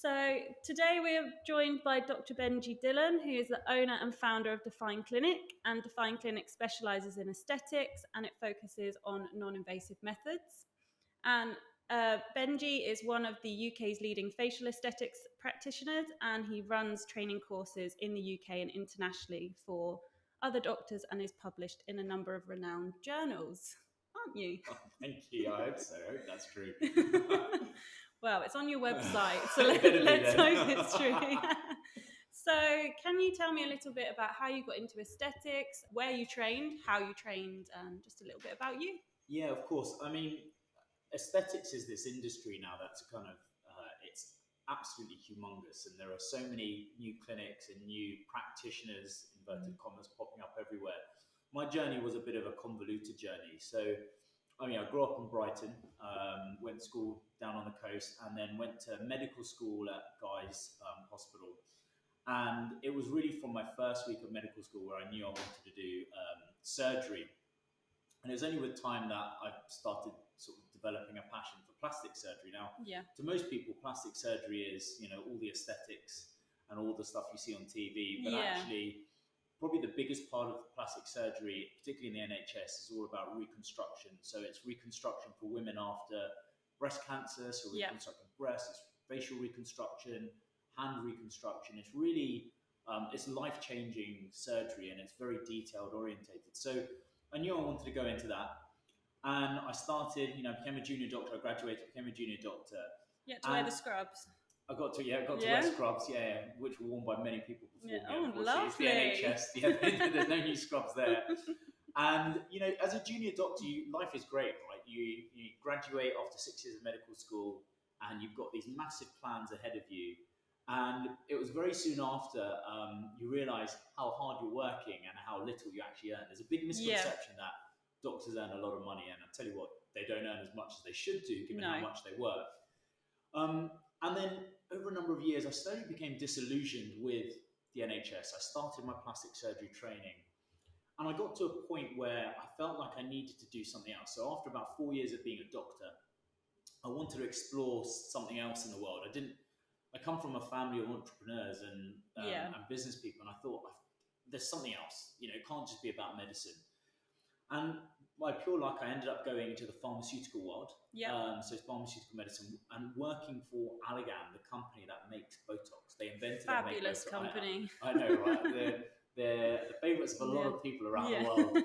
So today we are joined by Dr. Benji Dhillon, who is the owner and founder of Define Clinic. And Define Clinic specializes in aesthetics and it focuses on non-invasive methods. And Benji is one of the UK's leading facial aesthetics practitioners, and he runs training courses in the UK and internationally for other doctors and is published in a number of renowned journals, aren't you? Oh, thank you. I hope so. I hope that's true. Well, it's on your website, so It better be let's then. hope it's true. So, can you tell me a little bit about how you got into aesthetics, where you trained, how you trained, and just a little bit about you? Yeah, of course. I mean, aesthetics is this industry now that's kind of it's absolutely humongous, and there are so many new clinics and new practitioners, inverted commas, popping up everywhere. My journey was a bit of a convoluted journey. So, I mean, I grew up in Brighton, went to school down on the coast, and then went to medical school at Guy's Hospital. And it was really from my first week of medical school where I knew I wanted to do surgery. And it was only with time that I started sort of developing a passion for plastic surgery. Now, Yeah. to most people, plastic surgery is, all the aesthetics and all the stuff you see on TV. But Yeah. actually, probably the biggest part of plastic surgery, particularly in the NHS, is all about reconstruction. So it's reconstruction for women after breast cancer, so Yeah. reconstructing breasts, it's facial reconstruction, hand reconstruction. It's really, it's life-changing surgery, and it's very detailed orientated. So I knew I wanted to go into that. And I started, became a junior doctor. I graduated, became a junior doctor. Yeah, to wear the scrubs. I got to Yeah. wear scrubs, which were worn by many people before Yeah. me. Oh, Unfortunately, lovely. it's the NHS. Yeah, there's no new scrubs there. And as a junior doctor, life is great, right? You graduate after 6 years of medical school, and you've got these massive plans ahead of you. And it was very soon after you realise how hard you're working and how little you actually earn. There's a big misconception that doctors earn a lot of money, and I tell you what, they don't earn as much as they should do, given how much they work. And then over a number of years, I slowly became disillusioned with the NHS. I started my plastic surgery training, and I got to a point where I felt like I needed to do something else. So after about 4 years of being a doctor, I wanted to explore something else in the world. I come from a family of entrepreneurs and business people, and I thought there's something else. It can't just be about medicine. And by pure luck, I ended up going into the pharmaceutical world. So it's pharmaceutical medicine, and working for Allergan, the company that makes Botox. They invented Fabulous company. I know, right? They're the favourites of a lot of people around the world.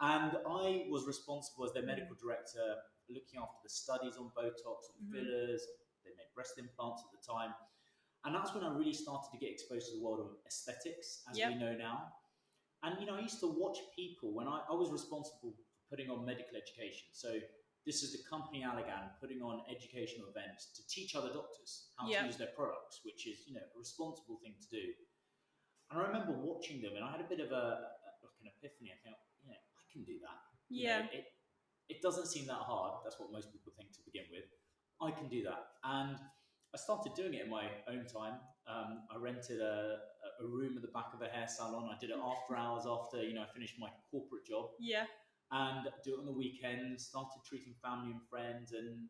And I was responsible as their medical director, looking after the studies on Botox, on fillers. They made breast implants at the time. And that's when I really started to get exposed to the world of aesthetics, as we know now. And, I used to watch people when I was responsible for putting on medical education. So this is the company Allergan putting on educational events to teach other doctors how to use their products, which is, a responsible thing to do. And I remember watching them, and I had a bit of an epiphany. I thought, I can do that. It doesn't seem that hard. That's what most people think to begin with. I can do that. And I started doing it in my own time. I rented a room at the back of a hair salon. I did it after hours, after I finished my corporate job. And do it on the weekends. Started treating family and friends, and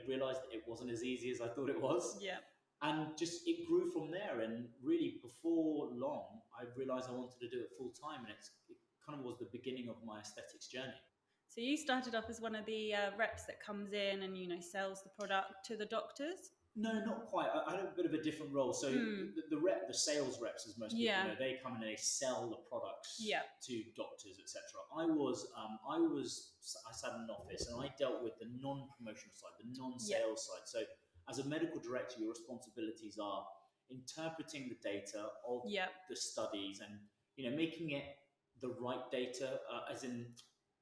realised that it wasn't as easy as I thought it was. And just it grew from there. And really, before long, I realised I wanted to do it full time, and it kind of was the beginning of my aesthetics journey. So you started off as one of the reps that comes in and sells the product to the doctors. No, not quite. I had a bit of a different role. So the sales reps, as most people know, they come in and they sell the products to doctors, etc. I sat in an office and I dealt with the non-promotional side, the non-sales side. So as a medical director, your responsibilities are interpreting the data of the studies and making it the right data, as in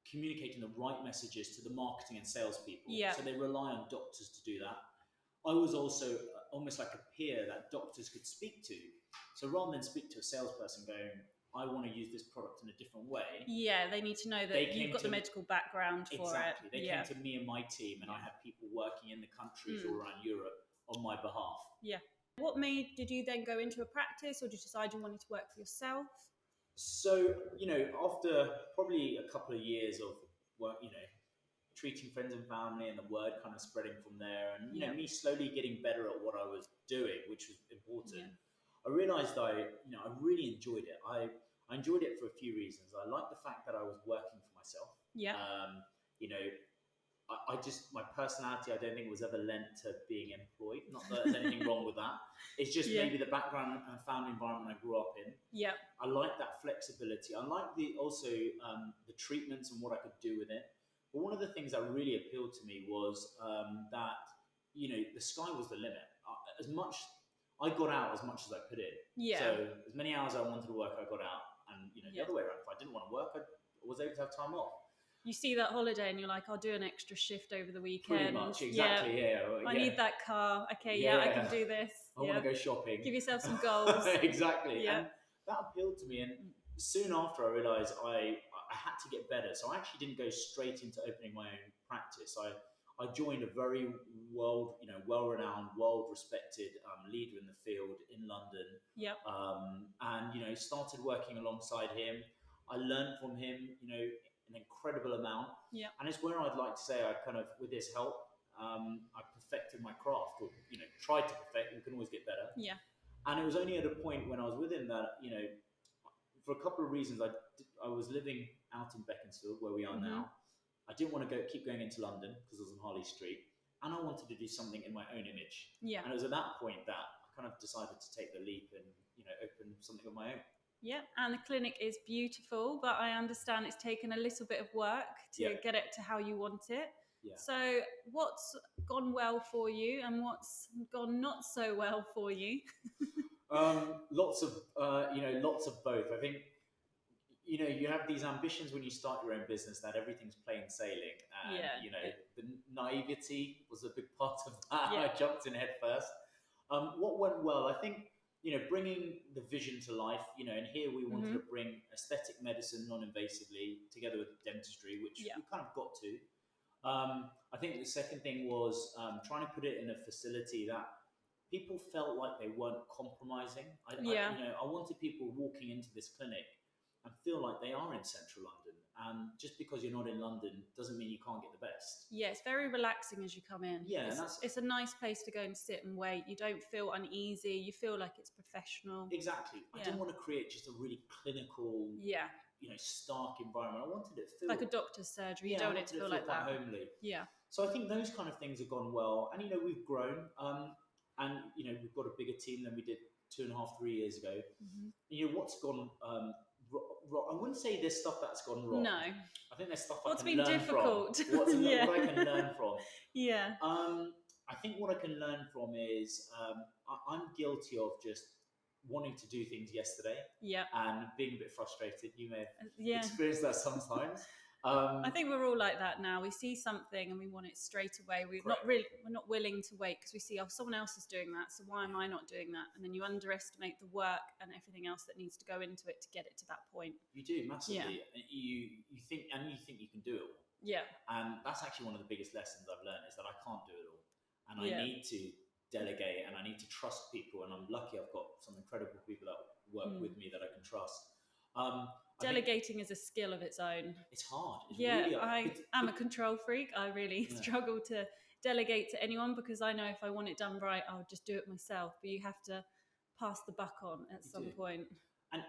communicating the right messages to the marketing and salespeople. So they rely on doctors to do that. I was also almost like a peer that doctors could speak to. So rather than speak to a salesperson going, I want to use this product in a different way. They need to know that you've got the medical background for it. Exactly. They came to me and my team, and I had people working in the countries all around Europe on my behalf. What did you then go into a practice, or did you decide you wanted to work for yourself? So, after probably a couple of years of work, treating friends and family, and the word kind of spreading from there, and Yeah. me slowly getting better at what I was doing, which was important. Yeah. I realized I really enjoyed it. I enjoyed it for a few reasons. I liked the fact that I was working for myself. Yeah. You know, I just, my personality, I don't think was ever lent to being employed. Not that there's anything wrong with that. It's just maybe the background and family environment I grew up in. Yeah. I like that flexibility. I like also the treatments and what I could do with it. But one of the things that really appealed to me was that the sky was the limit. As much I got out as much as I put in. Yeah. So as many hours I wanted to work, I got out, and the other way around. If I didn't want to work, I was able to have time off. You see that holiday and you're like, I'll do an extra shift over the weekend. Pretty much, exactly. I need that car. Okay, I can do this. I want to go shopping. Give yourself some goals. Exactly. Yeah. And that appealed to me. And soon after, I realised I had to get better. So I actually didn't go straight into opening my own practice. I joined a very well-renowned, world-respected leader in the field in London. Yep. And started working alongside him. I learned from him, an incredible amount. Yeah. And it's where I'd like to say I kind of, with his help, I perfected my craft, or tried to perfect. We can always get better. Yeah. And it was only at a point when I was with him that for a couple of reasons, I was living out in Beaconsfield, where we are now. I didn't want to keep going into London because I was on Harley Street, and I wanted to do something in my own image. Yeah. And it was at that point that I kind of decided to take the leap and open something of my own. Yeah, and the clinic is beautiful, but I understand it's taken a little bit of work to get it to how you want it. Yeah. So what's gone well for you and what's gone not so well for you? Lots of both. I think, you have these ambitions when you start your own business that everything's plain sailing. And, the naivety was a big part of that. Yeah. I jumped in head first. What went well, I think, bringing the vision to life, and here we wanted to bring aesthetic medicine non-invasively together with dentistry, which we kind of got to. I think the second thing was trying to put it in a facility that people felt like they weren't compromising. I wanted people walking into this clinic and feel like they are in central London. And just because you're not in London doesn't mean you can't get the best. Yeah, it's very relaxing as you come in. Yeah, it's a nice place to go and sit and wait. You don't feel uneasy. You feel like it's professional. Exactly. I didn't want to create just a really clinical, stark environment. I wanted it to feel like a doctor's surgery. You don't want it to feel like that. Homely. Yeah. So I think those kind of things have gone well. And, we've grown. And, we've got a bigger team than we did 2.5, 3 years ago. What's gone wrong? I wouldn't say there's stuff that's gone wrong. No. I think there's stuff What's I can been learn difficult? from. What I can learn from. Yeah. I think what I can learn from is I'm guilty of just wanting to do things yesterday. Yeah. And being a bit frustrated. You may have experienced that sometimes. I think we're all like that now. We see something and we want it straight away. We're not willing to wait because we see, someone else is doing that, so why am I not doing that? And then you underestimate the work and everything else that needs to go into it to get it to that point. You do massively. Yeah. You think you can do it all. Yeah. And that's actually one of the biggest lessons I've learned is that I can't do it all, and I need to delegate and I need to trust people. And I'm lucky I've got some incredible people that work with me that I can trust. Delegating is a skill of its own. It's hard. I'm a control freak. I really struggle to delegate to anyone because I know if I want it done right, I'll just do it myself. But you have to pass the buck on at some point. And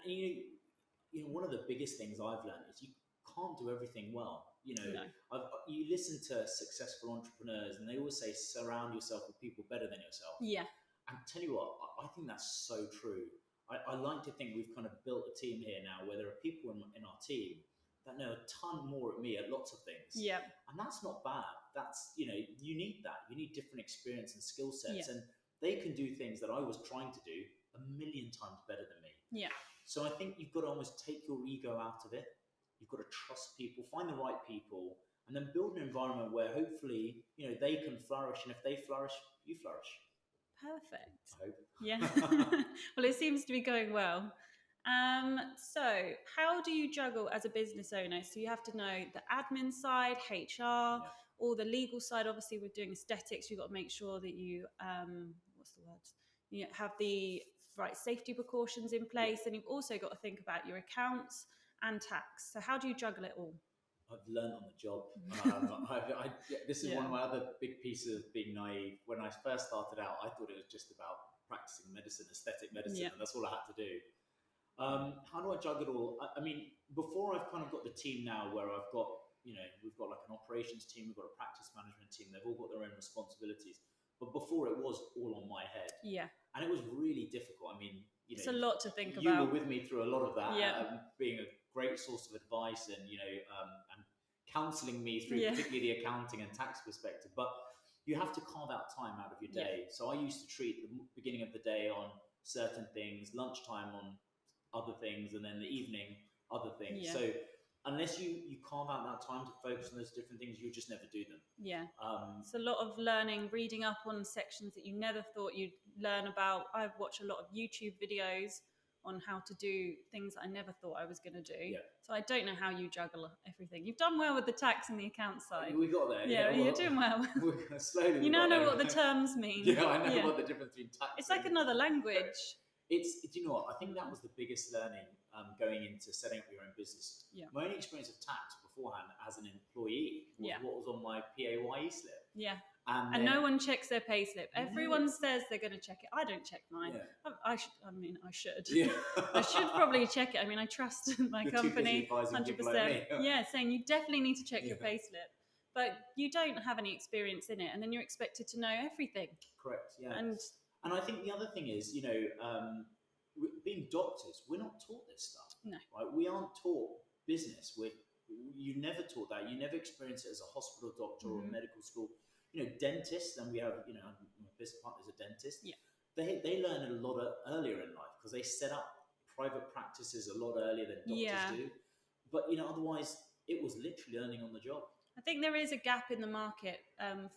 one of the biggest things I've learned is you can't do everything well. You listen to successful entrepreneurs and they always say surround yourself with people better than yourself. Yeah. And tell you what, I think that's so true. I like to think we've kind of built a team here now where there are people in our team that know a ton more at me at lots of things. Yeah. And that's not bad. That's, you need that. You need different experience and skill sets. Yeah. And they can do things that I was trying to do 1,000,000 times better than me. Yeah. So I think you've got to almost take your ego out of it. You've got to trust people, find the right people, and then build an environment where hopefully, they can flourish. And if they flourish, you flourish. Perfect. I hope. Yeah. Well, it seems to be going well. So how do you juggle as a business owner? So you have to know the admin side, HR, or the legal side. Obviously, we're doing aesthetics. You've got to make sure that you, you have the right safety precautions in place. And you've also got to think about your accounts and tax. So how do you juggle it all? I've learned on the job. This is one of my other big pieces of being naive. When I first started out, I thought it was just about practicing medicine, aesthetic medicine, and that's all I had to do. How do I juggle it all? I mean, before I've kind of got the team now where I've got, we've got like an operations team, we've got a practice management team, they've all got their own responsibilities. But before it was all on my head. Yeah. And it was really difficult. I mean, it's a lot to think about. You were with me through a lot of that, being a great source of advice and, and counseling me through particularly the accounting and tax perspective. But you have to carve out time out of your day. So I used to treat the beginning of the day on certain things, lunchtime on other things, and then the evening other things. So unless you carve out that time to focus on those different things, you'll just never do them. It's a lot of learning, reading up on sections that you never thought you'd learn about. I've watched a lot of YouTube videos on how to do things that I never thought I was going to do. So I don't know how you juggle everything. You've done well with the tax and the account side. We got there. You're doing well. We're slowly. You now know what the terms mean. I know what the difference between tax. It's like another language. Do you know what? I think that was the biggest learning going into setting up your own business. My only experience of tax beforehand as an employee was what was on my PAYE slip. And no one checks their pay slip. Everyone says they're going to check it. I don't check mine. I should. I should probably check it. I mean, I trust my company 100%. Saying you definitely need to check your pay slip. But you don't have any experience in it, and then you're expected to know everything. Correct, And I think the other thing is, being doctors, we're not taught this stuff. No. Right? We aren't taught business. You never taught that. You never experience it as a hospital doctor or medical school. Dentists, and we have, my business partner is a dentist. They learn a lot earlier in life because they set up private practices a lot earlier than doctors do. But, otherwise, it was literally learning on the job. I think there is a gap in the market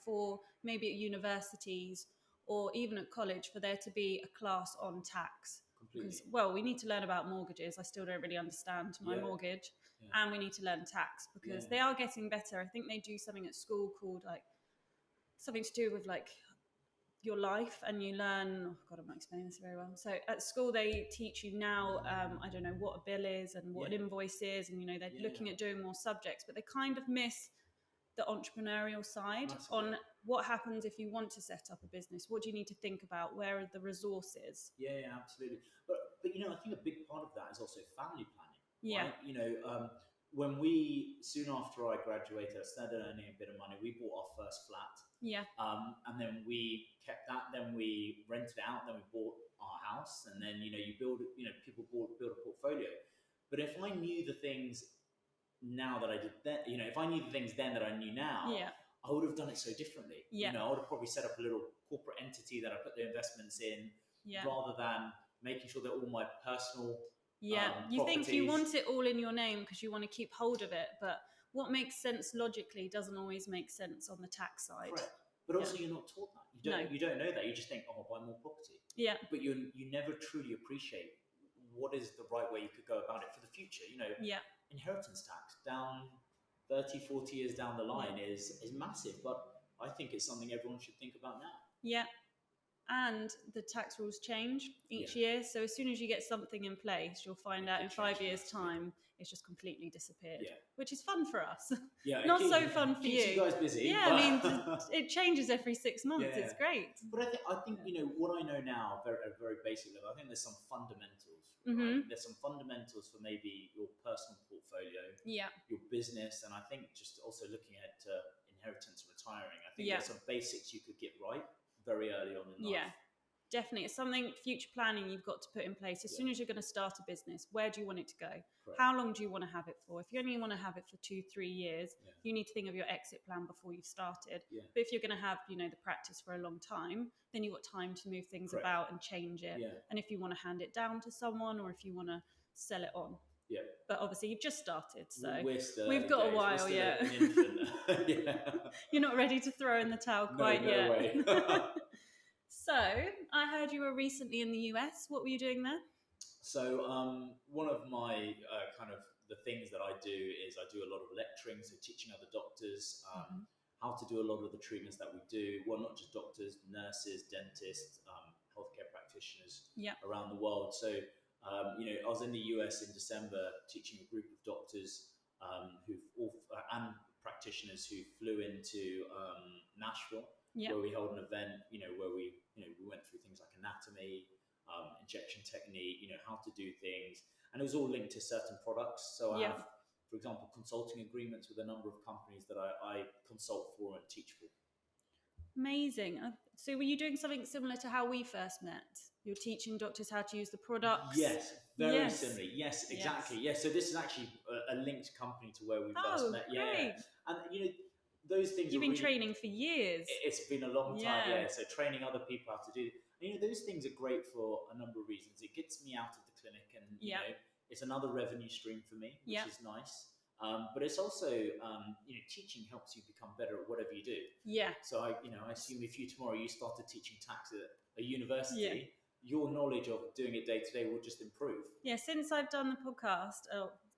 for maybe at universities or even at college for there to be a class on tax. Because, we need to learn about mortgages. I still don't really understand my mortgage. And we need to learn tax because they are getting better. I think they do something at school called something to do with your life, and you learn, I'm not explaining this very well. So at school they teach you now, I don't know what a bill is and what an invoice is, and they're looking at doing more subjects, but they kind of miss the entrepreneurial side on what happens if you want to set up a business. What do you need to think about? Where are the resources? Absolutely. But I think a big part of that is also family planning. Right? When soon after I graduated, I started earning a bit of money. We bought our first flat. And then we kept that. Then we rented it out. Then we bought our house. And then people build a portfolio. But if I knew the things now that I did then, if I knew the things then that I knew now, I would have done it so differently. I would have probably set up a little corporate entity that I put the investments in, rather than making sure that all my personal you think you want it all in your name because you want to keep hold of it, but what makes sense logically doesn't always make sense on the tax side. Correct. But also you're not taught that. You don't know that. You just think, I'll buy more property. But you never truly appreciate what is the right way you could go about it for the future. Inheritance tax down 30, 40 years down the line is massive, but I think it's something everyone should think about now. And the tax rules change each year. So as soon as you get something in place, you'll find out in 5 years' time, it's just completely disappeared, which is fun for us. Not so fun for you. Keeps you guys busy. I mean, it changes every 6 months. It's great. But I think what I know now, at a very basic level, I think there's some fundamentals. Right? There's some fundamentals for maybe your personal portfolio, your business, and I think just also looking at inheritance and retiring. I think there's some basics you could get right very early on in life. Definitely. It's something, future planning, you've got to put in place. As soon as you're going to start a business, where do you want it to go? Correct. How long do you want to have it for? If you only want to have it for 2-3 years, you need to think of your exit plan before you've started. But if you're going to have, the practice for a long time, then you've got time to move things about and change it. And if you want to hand it down to someone, or if you want to sell it on. But obviously you've just started, so we've got a while yet. You're not ready to throw in the towel quite yet. Way. So I heard you were recently in the US. What were you doing there? So one of my the things that I do is I do a lot of lecturing, so teaching other doctors how to do a lot of the treatments that we do. Well, not just doctors, nurses, dentists, healthcare practitioners around the world. So I was in the US in December teaching a group of doctors and practitioners who flew into Nashville, Yep. where we held an event, where we went through things like anatomy, injection technique, how to do things, and it was all linked to certain products. So I have, for example, consulting agreements with a number of companies that I consult for and teach for. Amazing. So were you doing something similar to how we first met? You're teaching doctors how to use the products? Yes, very similarly. Yes, exactly. Yes. So this is actually a linked company to where we first met. Great. Yeah. And those things you've been training for years. It's been a long time, so training other people how to do, and those things are great for a number of reasons. It gets me out of the clinic, and it's another revenue stream for me, which is nice. But it's also, teaching helps you become better at whatever you do. Yeah. So I assume if tomorrow you started teaching tax at a university, your knowledge of doing it day to day will just improve. Yeah. Since I've done the podcast,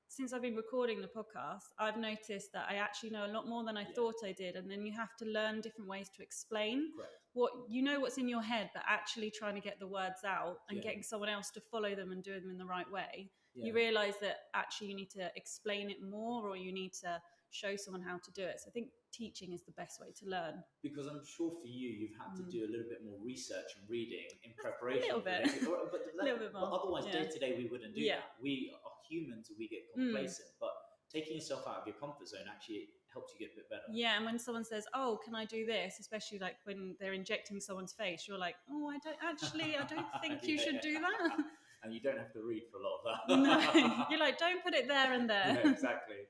since I've been recording the podcast, I've noticed that I actually know a lot more than I thought I did. And then you have to learn different ways to explain what's in your head, but actually trying to get the words out and getting someone else to follow them and do them in the right way. You realize that actually you need to explain it more, or you need to show someone how to do it. So I think teaching is the best way to learn. Because I'm sure for you've had to do a little bit more research and reading in preparation. A little bit. A little bit more. But otherwise, day to day, we wouldn't do that. We are humans, we get complacent. But taking yourself out of your comfort zone actually helps you get a bit better. Yeah, and when someone says, "Oh, can I do this?" especially like when they're injecting someone's face, you're like, "Oh, I don't think you should do that." And you don't have to read for a lot of that. No, you're like, don't put it there and there. Yeah, exactly.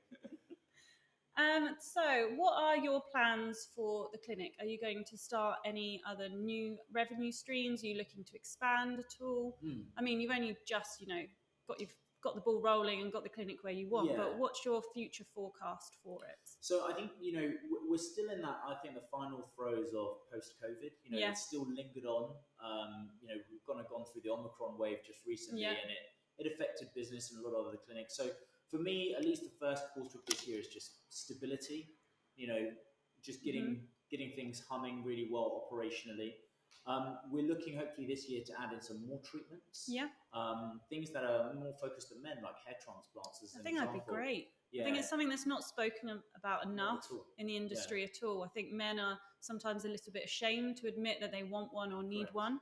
So what are your plans for the clinic? Are you going to start any other new revenue streams? Are you looking to expand at all? I mean, you've only just, got the ball rolling and got the clinic where you want, but what's your future forecast for it? So I think, we're still in that, I think, the final throes of post-COVID. It's still lingered on. We've gone through the Omicron wave just recently, and it affected business in a lot of other clinics. So for me, at least the first quarter of this year is just stability, just getting things humming really well operationally. We're looking hopefully this year to add in some more treatments. Things that are more focused on men, like hair transplants. I think that'd be great. I think it's something that's not spoken about enough in the industry at all. I think men are sometimes a little bit ashamed to admit that they want one or need one.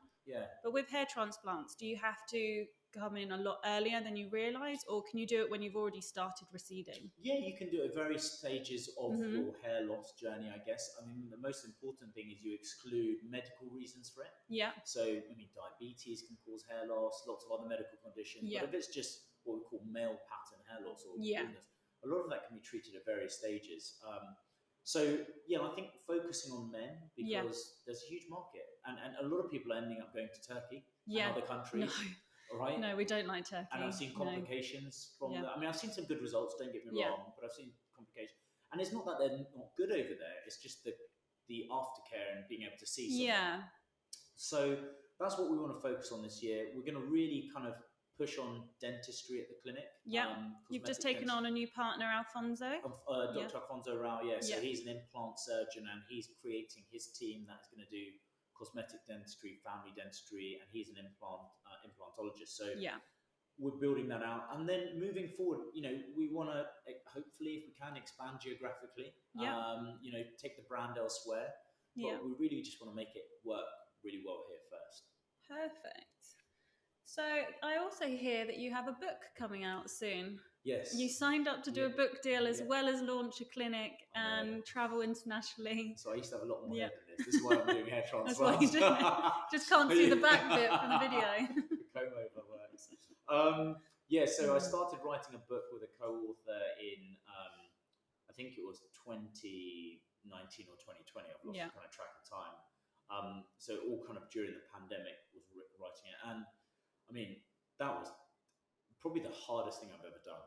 But with hair transplants, do you have to come in a lot earlier than you realise, or can you do it when you've already started receding? Yeah, you can do it at various stages of your hair loss journey, I guess. I mean, the most important thing is you exclude medical reasons for it. So, diabetes can cause hair loss, lots of other medical conditions. But if it's just what we call male pattern hair loss or illness, a lot of that can be treated at various stages. I think focusing on men, because there's a huge market, and a lot of people are ending up going to Turkey and other countries. Right? No, we don't like Turkey. And I've seen complications from that. I mean, I've seen some good results, don't get me wrong, but I've seen complications. And it's not that they're not good over there, it's just the aftercare and being able to see someone. So that's what we want to focus on this year. We're going to really kind of push on dentistry at the clinic. You've just taken on a new partner, Alfonso. Dr. Alfonso Rao, So he's an implant surgeon, and he's creating his team that is going to do cosmetic dentistry, family dentistry, and he's an implantologist. So we're building that out, and then moving forward, we want to hopefully, if we can, expand geographically. Take the brand elsewhere. But we really just want to make it work really well here first. Perfect. So I also hear that you have a book coming out soon. Yes. You signed up to do a book deal as well as launch a clinic and travel internationally. So I used to have a lot more hair than this. This is why I'm doing hair transplants. That's why you do. Just can't see the back bit from the video. The comb over works. So I started writing a book with a co-author in, I think it was 2019 or 2020. I've lost kind of track of time. So all kind of during the pandemic was writing it. And I mean, that was probably the hardest thing I've ever done.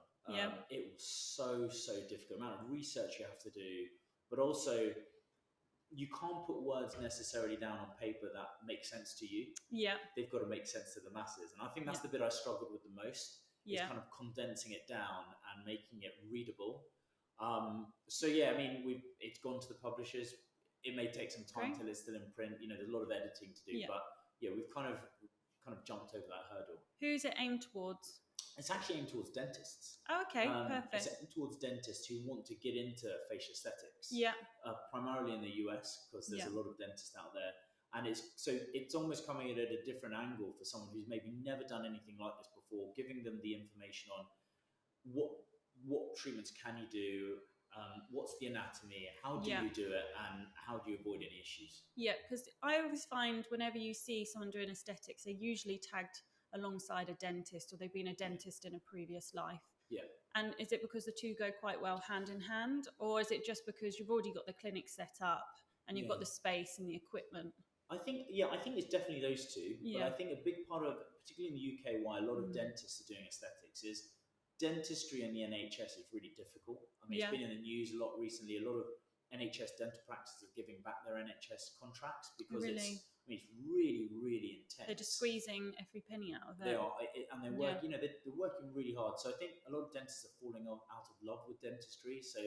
It was so difficult. The amount of research you have to do, but also you can't put words necessarily down on paper that make sense to you. They've got to make sense to the masses. And I think that's the bit I struggled with the most, is kind of condensing it down and making it readable. It's gone to the publishers. It may take some time till it's still in print. There's a lot of editing to do, but we've kind of kind of jumped over that hurdle. Who's it aimed towards? It's actually aimed towards dentists. Oh, okay, It's perfect. aimed towards dentists who want to get into facial aesthetics. Yeah. Primarily in the US, because there's a lot of dentists out there. And it's almost coming at a different angle for someone who's maybe never done anything like this before, giving them the information on what treatments can you do, what's the anatomy, how do you do it, and how do you avoid any issues. Yeah, because I always find whenever you see someone doing aesthetics, they're usually tagged alongside a dentist, or they've been a dentist in a previous life. Yeah. And is it because the two go quite well hand in hand, or is it just because you've already got the clinic set up and you've got the space and the equipment? I think it's definitely those two. But I think a big part of, particularly in the UK, why a lot of dentists are doing aesthetics is dentistry in the NHS is really difficult. I mean, it's been in the news a lot recently. A lot of NHS dental practices are giving back their NHS contracts because it's really, really intense. They're just squeezing every penny out of it. They are, and they work. You know, they're working really hard. So I think a lot of dentists are falling out of love with dentistry. So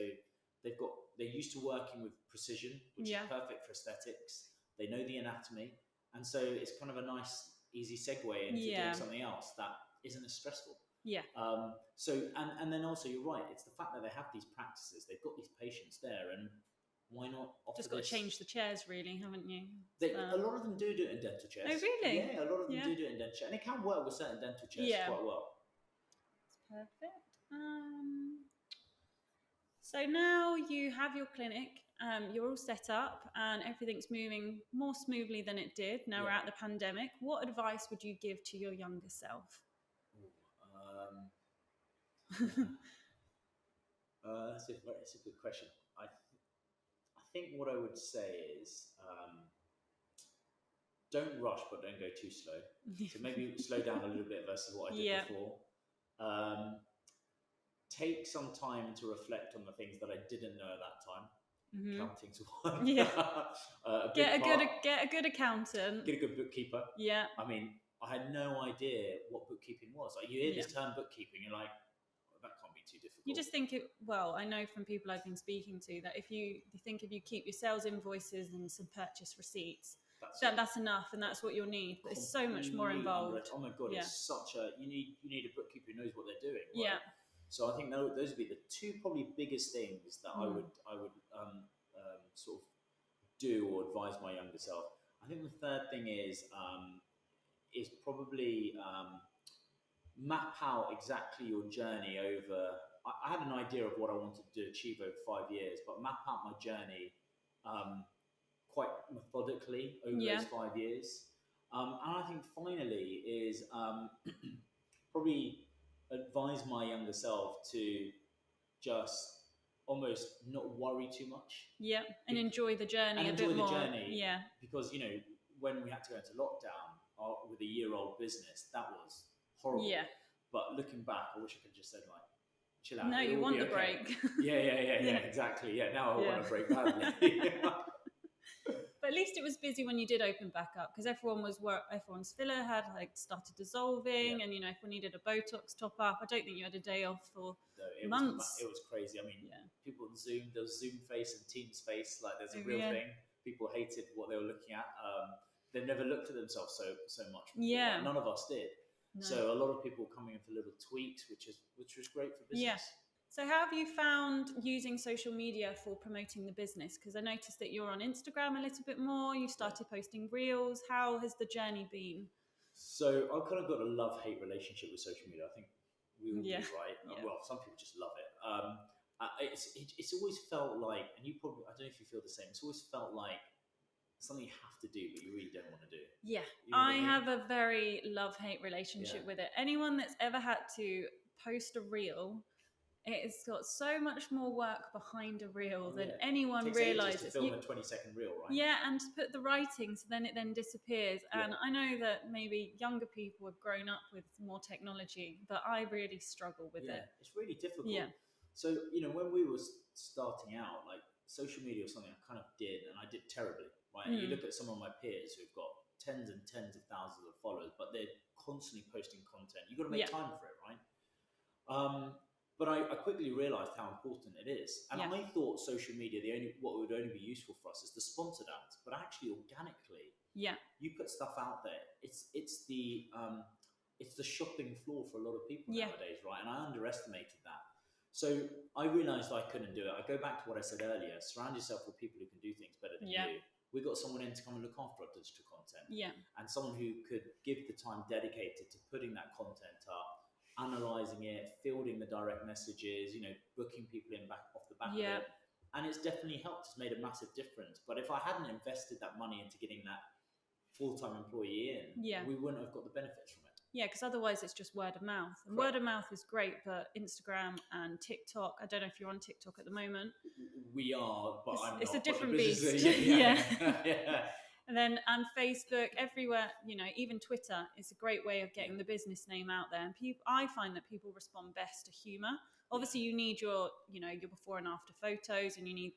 they're used to working with precision, which is perfect for aesthetics. They know the anatomy, and so it's kind of a nice, easy segue into doing something else that isn't as stressful. Yeah. And then also you're right. It's the fact that they have these practices. They've got these patients there, and why not offer just got to change the chairs, really, haven't you? A lot of them do it in dental chairs. Oh, really? Yeah, a lot of them do it in dental chairs, and it can work with certain dental chairs quite well. That's perfect. So now you have your clinic. You're all set up, and everything's moving more smoothly than it did. Now we're out of the pandemic. What advice would you give to your younger self? That's a good question. I think what I would say is don't rush, but don't go too slow. So maybe slow down a little bit versus what I did before. Take some time to reflect on the things that I didn't know at that time. Counting's one. Get a good accountant. Get a good bookkeeper. Yeah. I mean, I had no idea what bookkeeping was. Like, you hear this term bookkeeping, you're like, that can't be too difficult. You just think I know from people I've been speaking to that if you keep your sales invoices and some purchase receipts, that's enough, and that's what you'll need. But it's so much more involved. Oh my God, it's such a, you need a bookkeeper who knows what they're doing. Right? Yeah. So I think those would be the two probably biggest things that I would sort of do or advise my younger self. I think the third thing is probably map out exactly your journey over. I had an idea of what I wanted to achieve over 5 years, but map out my journey quite methodically over those 5 years. And I think finally is probably advise my younger self to just almost not worry too much. Yeah, and enjoy the journey a bit more. Yeah. Because, when we had to go into lockdown with a year-old business, that was horrible. Yeah. But looking back, I wish I could have just said, like, chill out. No, you want the break. Yeah, exactly. Yeah, now I want a break badly. But at least it was busy when you did open back up, because everyone's filler had started dissolving, and everyone needed a Botox top up. I don't think you had a day off for months. It was crazy. I mean, people on Zoom, there was Zoom face and Teams face, like there's a real thing. People hated what they were looking at. They've never looked at themselves so much before. Yeah. Like, none of us did. No. So a lot of people coming in for little tweaks, which was great for business. Yeah. So how have you found using social media for promoting the business? Because I noticed that you're on Instagram a little bit more. You started posting reels. How has the journey been? So I've kind of got a love-hate relationship with social media. I think we all do, right? Yeah. Well, some people just love it. It's always felt like, and you probably, I don't know if you feel the same, it's always felt like something you have to do, but you really don't want to do. Yeah, I have a very love-hate relationship with it. Anyone that's ever had to post a reel, it's got so much more work behind a reel than anyone realizes. To film a 20-second reel, right? Yeah, and to put the writing, so then it disappears. And I know that maybe younger people have grown up with more technology, but I really struggle with it. It's really difficult. Yeah. So, when we were starting out, like, social media was something I kind of did, and I did terribly, right? And you look at some of my peers who've got tens and tens of thousands of followers, but they're constantly posting content. You've got to make time for it, right? But I quickly realised how important it is, and I thought social media what would only be useful for us is the sponsored ads, but actually organically, you put stuff out there. It's the shopping floor for a lot of people nowadays, right? And I underestimated that. So I realised I couldn't do it. I go back to what I said earlier: surround yourself with people who can do things better than you. We got someone in to come and look after our digital content, and someone who could give the time dedicated to putting that content up, analysing it, fielding the direct messages, booking people in off the back of it. And it's definitely helped. It's made a massive difference. But if I hadn't invested that money into getting that full-time employee in, we wouldn't have got the benefits from it. Yeah, because otherwise it's just word of mouth. And word of mouth is great, but Instagram and TikTok, I don't know if you're on TikTok at the moment. We are, but I'm not. It's a different beast. And Facebook, everywhere, even Twitter is a great way of getting the business name out there. And I find that people respond best to humour. Obviously, you need your before and after photos, and you need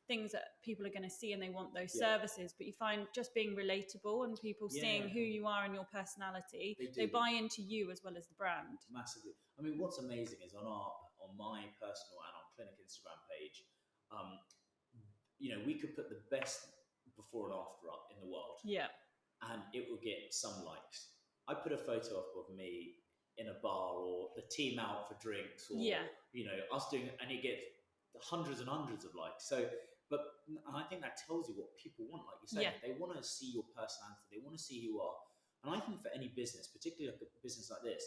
things that people are going to see, and they want those services. But you find just being relatable and people seeing who you are and your personality, they buy into you as well as the brand. Massively. I mean, what's amazing is on my personal and on clinic Instagram page, we could put the best before and after up in the world, and it will get some likes. I put a photo up of me in a bar, or the team out for drinks, or us doing, and it gets hundreds and hundreds of likes. So, but I think that tells you what people want. Like you said, they want to see your personality, they want to see who you are. And I think for any business, particularly like a business like this,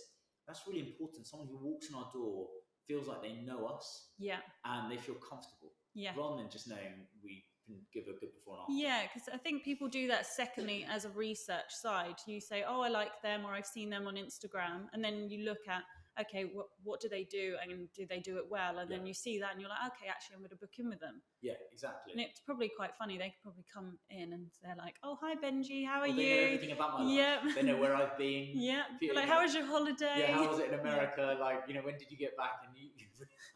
that's really important. Someone who walks in our door feels like they know us, and they feel comfortable, rather than just knowing we can give a good before and after. Yeah, because I think people do that secondly as a research side. You say, oh, I like them, or I've seen them on Instagram, and then you look at, okay, what do they do, and do they do it well? And then you see that and you're like, okay, actually I'm going to book in with them. Yeah, exactly. And it's probably quite funny. They could probably come in and they're like, oh, hi Benji, how are you? They know everything about my life. They know where I've been. Like, how was your holiday? How was it in America? Like, when did you get back? And you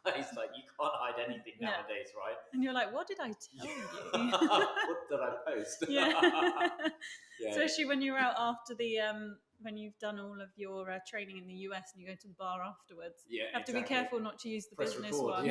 realize, like, you can't hide anything nowadays, right? And you're like, what did I tell you? What did I post? Especially when you're out after the when you've done all of your training in the US and you go to the bar afterwards. You have to be careful not to use the Press business record, one.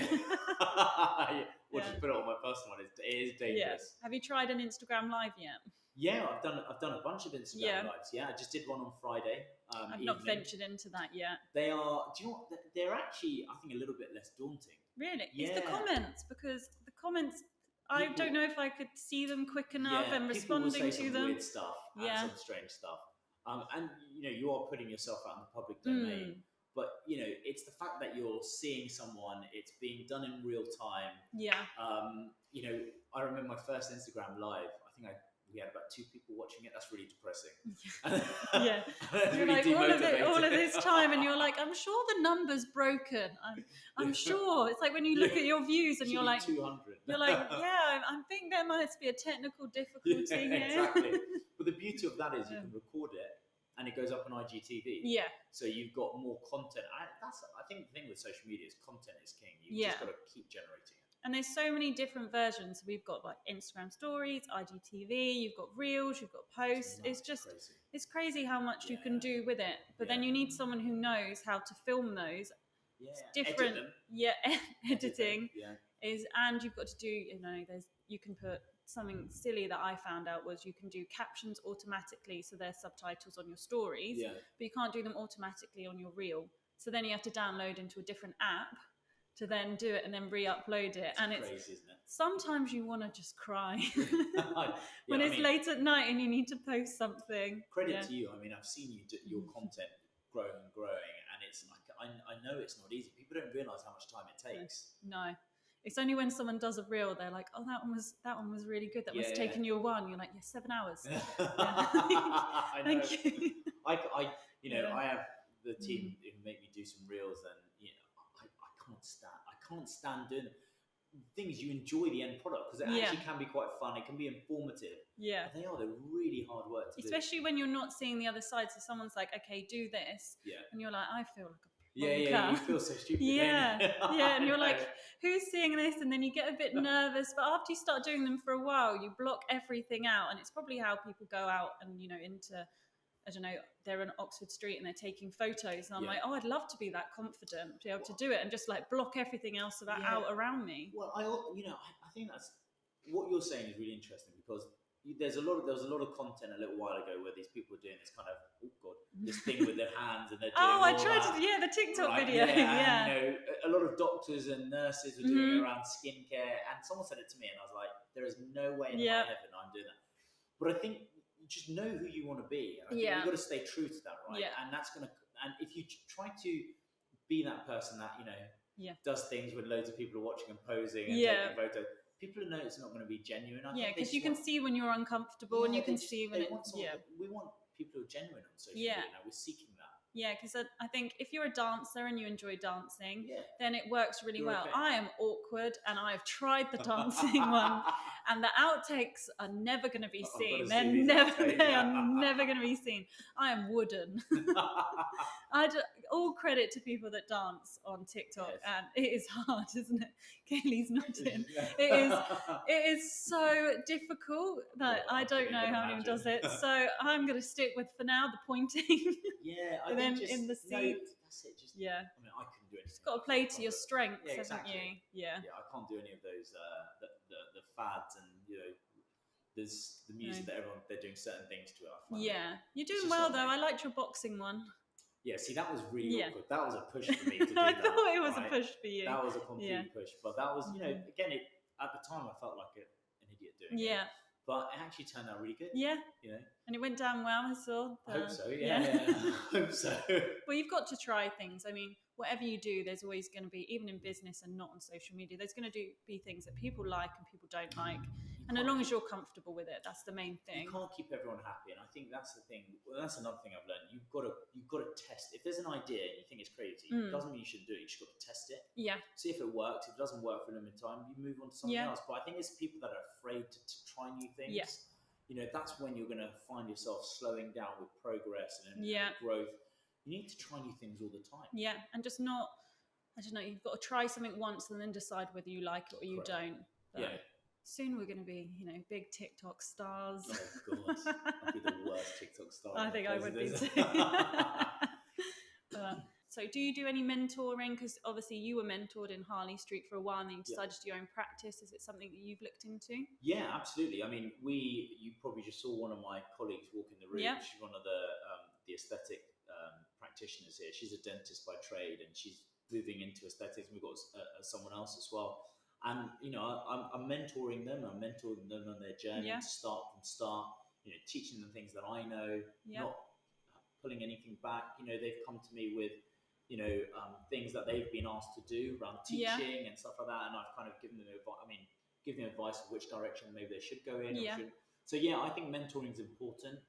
Or just put it on my personal one. It is dangerous. Have you tried an Instagram live yet? Yeah, I've done a bunch of Instagram lives. Yeah, I just did one on Friday. I've not ventured into that yet. They are. Do you know what? They're actually, I think, a little bit less daunting. Really? It's the comments, because the comments, I don't know if I could see them quick enough and responding people will say to some them. Weird stuff and some strange stuff. And you are putting yourself out in the public domain. But it's the fact that you're seeing someone, it's being done in real time. I remember my first Instagram live. I think we had about 2 people watching it. That's really depressing. You're really like all of this time, and you're like, I'm sure the number's broken. I'm sure. It's like when you look at your views and you're like 200. You're like, I think there must be a technical difficulty here. Exactly. But the beauty of that is you can record it and it goes up on IGTV. So you've got more content. I think the thing with social media is content is king. You've just got to keep generating it. And there's so many different versions. We've got like Instagram stories, IGTV, you've got reels, you've got posts. It's just crazy. It's crazy how much you can do with it. But then you need someone who knows how to film those. It's different. Editing is, and you've got to do, you can put something silly that I found out was you can do captions automatically, so there's subtitles on your stories, but you can't do them automatically on your reel. So then you have to download into a different app to then do it and then re-upload it. And it's crazy, isn't it? Sometimes you want to just cry when it's late at night and you need to post something. Credit to you. I mean, I've seen you do your content growing and growing, and it's like I know it's not easy. People don't realise how much time it takes. No. It's only when someone does a reel, they're like, "Oh, that one was really good. That must have taken you a while." And you're like, "Yeah, 7 hours." I know. Thank you. I have the team who make me do some reels, and I can't stand doing it. The thing is, you enjoy the end product because it actually can be quite fun. It can be informative. They're really hard work to do. Especially when you're not seeing the other side. So someone's like, "Okay, do this," and you're like, "I feel like a you feel so stupid. And you're like, who's seeing this? And then you get a bit nervous, but after you start doing them for a while, you block everything out, and it's probably how people go out and into I don't know, they're on Oxford Street and they're taking photos, and I'm Yeah. like, oh, I'd love to be that confident, to be able to do it and just like block everything else out around me. Well, I think that's what you're saying is really interesting, because there was a lot of content a little while ago where these people were doing this kind of this thing with their hands, and they're doing I tried to the TikTok video. And, you know, a lot of doctors and nurses were doing it around skincare, and someone said it to me, and I was like, there is no way in my heaven I'm doing that. But I think you just know who you want to be, and I think you've got to stay true to that, right? And that's gonna, and if you try to be that person that does things when loads of people are watching and posing and taking photos, people know it's not going to be genuine. Because you can see when you're uncomfortable, and you can see when we want people who are genuine on social media now. We're seeking that. Yeah, because I think if you're a dancer and you enjoy dancing, then it works really well. Okay. I am awkward, and I've tried the dancing one, and the outtakes are never going to be seen. They are never going to be seen. I am wooden. All credit to people that dance on TikTok, and it is hard, isn't it? Kaylee's nodding. It is so difficult that I don't know how anyone does it. So I'm going to stick with, for now, the pointing. I think just, in the seat. No, that's it. Just, I mean, I couldn't do anything. Just got to play to your strengths, exactly. haven't you? Yeah, I can't do any of those the fads, and there's the music that they're doing certain things to it. You're doing well though. I liked your boxing one. Yeah, see, that was really awkward. That was a push for me to do I thought it was a push for you. That was a complete push, but that was, again, at the time I felt like an idiot doing it. Yeah. But it actually turned out really good. Yeah. And it went down well, I saw. I hope so, I hope so. Well, you've got to try things. I mean, whatever you do, there's always going to be, even in business and not on social media, there's going to be things that people like and people don't like. And as long as you're comfortable with it, that's the main thing. You can't keep everyone happy, and I think that's the thing. Well, that's another thing I've learned. You've got to test. If there's an idea and you think it's crazy, it doesn't mean you should do it. You just got to test it. Yeah. See if it works. If it doesn't work for a limited time, you move on to something else. But I think it's people that are afraid to try new things. Yeah. That's when you're going to find yourself slowing down with progress and growth. You need to try new things all the time. Yeah, and just not, I don't know, you've got to try something once and then decide whether you like it or you don't. But soon we're going to be, big TikTok stars. Oh, God. I'd be the worst TikTok star. I think I would be too. So do you do any mentoring? Because obviously you were mentored in Harley Street for a while, and then you decided to do your own practice. Is it something that you've looked into? Yeah, absolutely. I mean, you probably just saw one of my colleagues walk in the room. Yeah. She's one of the aesthetic practitioners here. She's a dentist by trade, and she's moving into aesthetics. We've got someone else as well. And, I'm mentoring them. I'm mentoring them on their journey to start from start, teaching them things that I know, not pulling anything back. They've come to me with, things that they've been asked to do around teaching and stuff like that. And I've kind of given them advice of which direction maybe they should go in. Yeah. So, I think mentoring is important.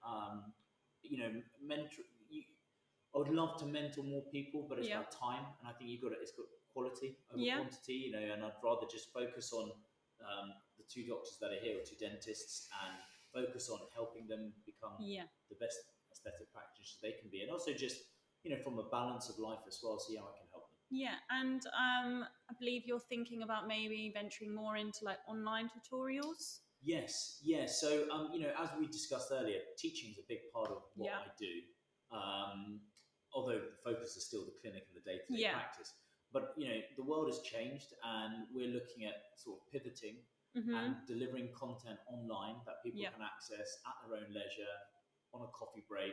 I would love to mentor more people, but it's about time. And I think it's got quality over quantity, and I'd rather just focus on the two doctors that are here, or two dentists, and focus on helping them become the best aesthetic practitioners they can be. And also just, from a balance of life as well, see how I can help them. Yeah, and I believe you're thinking about maybe venturing more into like online tutorials. Yes. So, as we discussed earlier, teaching is a big part of what I do. Although the focus is still the clinic and the day-to-day practice. But, the world has changed, and we're looking at sort of pivoting and delivering content online that people can access at their own leisure, on a coffee break.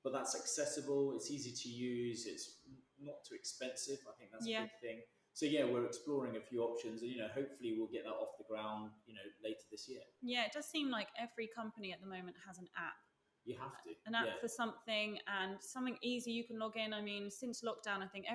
But that's accessible, it's easy to use, it's not too expensive. I think that's a big thing. So, we're exploring a few options, and, hopefully we'll get that off the ground, later this year. Yeah, it does seem like every company at the moment has an app. You have to. An app for something, and something easy you can log in. I mean, since lockdown, I think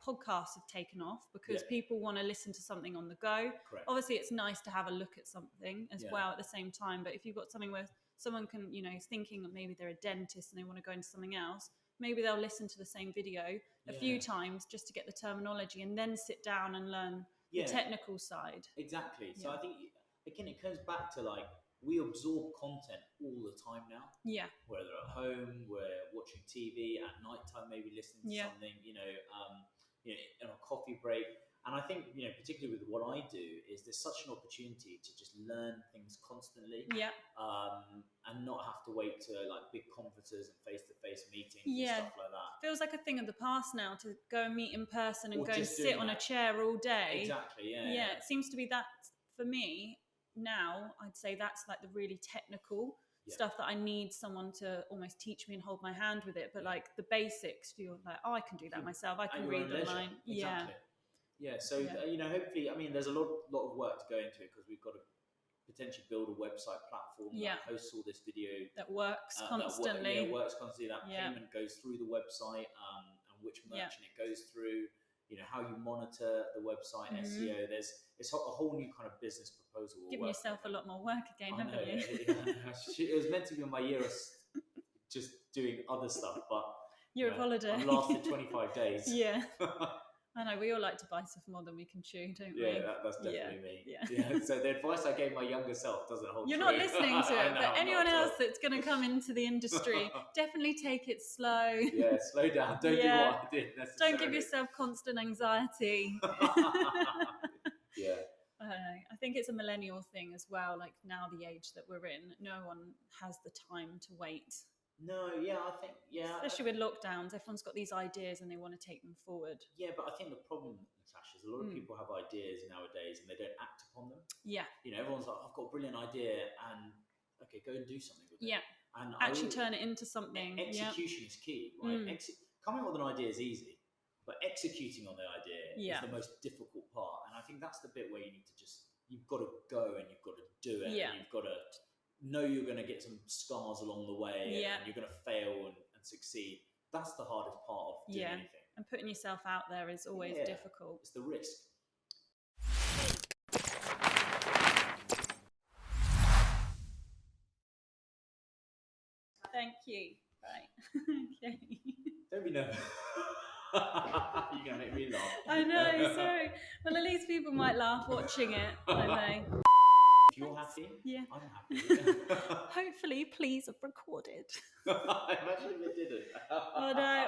podcasts have taken off because people want to listen to something on the go. Correct. Obviously, it's nice to have a look at something as well at the same time. But if you've got something where someone can, is thinking that maybe they're a dentist and they want to go into something else, maybe they'll listen to the same video a few times just to get the terminology, and then sit down and learn the technical side. Exactly. So I think, again, it comes back to we absorb content all the time now. Yeah. Whether at home, we're watching TV, at night time, maybe listening to something, in a coffee break. And I think, you know, particularly with what I do, is there's such an opportunity to just learn things constantly, and not have to wait to like big conferences and face-to-face meetings and stuff like that. Feels like a thing of the past now to go and meet in person and Or go and sit on a chair all day. Exactly, Yeah, it seems to be that for me now. I'd say that's like the really technical stuff that I need someone to almost teach me and hold my hand with it. But like the basics, you're like, oh, I can do that myself. I can read the line. Exactly. Yeah, so you know, hopefully, I mean, there's a lot of work to go into it, because we've got to potentially build a website platform that hosts all this video that works constantly. That payment goes through the website, and which merchant it goes through. You know, how you monitor the website, SEO. It's a whole new kind of business proposal. Giving yourself a lot more work again, haven't you? It was meant to be my year of just doing other stuff, but you're on holiday. I've lasted 25 days. Yeah. I know, we all like to bite off more than we can chew, don't we? Yeah, that's definitely me. Yeah. So the advice I gave my younger self doesn't hold You're true. not listening to it, but anyone else that's going to come into the industry, definitely take it slow. Yeah, slow down. Don't do what I did necessarily. Don't give yourself constant anxiety. Yeah. I think it's a millennial thing as well. Like now, the age that we're in, no one has the time to wait. No, I think, especially with lockdowns, everyone's got these ideas and they want to take them forward. Yeah, but I think the problem, Natasha, is a lot of people have ideas nowadays and they don't act upon them. Yeah. You know, everyone's like, I've got a brilliant idea, and okay, go and do something with it. Yeah. And actually turn it into something. Execution is key, right? Coming up with an idea is easy, but executing on the idea is the most difficult part. And I think that's the bit where you need to you've got to go and you've got to do it. And you've got to know you're going to get some scars along the way, and you're going to fail and succeed. That's the hardest part of doing anything. And putting yourself out there is always difficult. It's the risk. Thank you. Right. Okay. Don't be nervous. You're going to make me laugh. I know, sorry. Well, at least people might laugh watching it, won't they? If you're happy, I'm happy. Hopefully, please have recorded. Imagine if it didn't. Oh no.